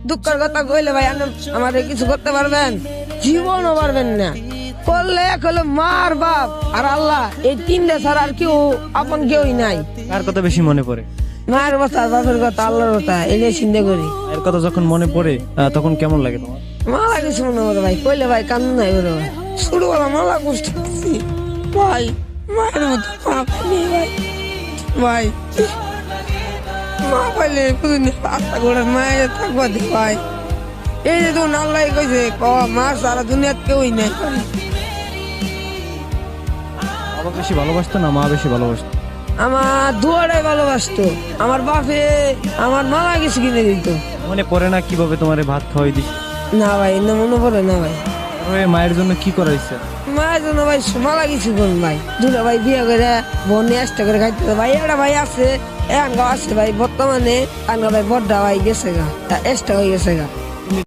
দুঃখের কথা কইলে ভাই আমারে কিছু করতে পারবেন? জীবনও পারবেন না। করলে এক হলো মার বাপ আর আল্লাহ, এই তিনটা ছাড়া আর কেউ আপন কেউই নাই। কার কথা বেশি মনে পড়ে? মায়ের কথা, বাপের কথা, আল্লাহর কথা, এই নিয়ে চিন্তা করি। এর কথা যখন মনে পড়ে তখন কেমন লাগে তোমার? মালা কিছু মনে করে ভাই, কইলে ভাই কান্না নাই বলে ভাই। ছোটবেলা মালা কষ্ট করছি ভাই, মায়ের মতো মা পাইনি ভাই। ভাই মা পাইলে আশা করে মায়ের থাকবা দি ভাই। এই যে তো আল্লাহ কইছে মা সারা দুনিয়াত কেউই নাই। বাবা বেশি ভালোবাসতো না মা বেশি ভালোবাসতো? আমার দুয়ারাই ভালোবাসতো। আমার বাপে আমার মালা কিছু কিনে দিত। মনে পড়ে না কিভাবে তোমারে ভাত খাওয়াই দিস? না ভাই, না মনে পড়ে না ভাই। মায়ের জন্য কি করাইছে? মায়ের জন্য ভাই মালা কিছু করুন ভাই। দুটা ভাই বিয়ে করে বোন এক্সট্রা করে খাইতে ভাই। একটা ভাই আছে, এখন আছে ভাই বর্তমানে। ভাই বড়টা ভাই গেছে গা, এক্সট্রা হয়ে গেছে গা।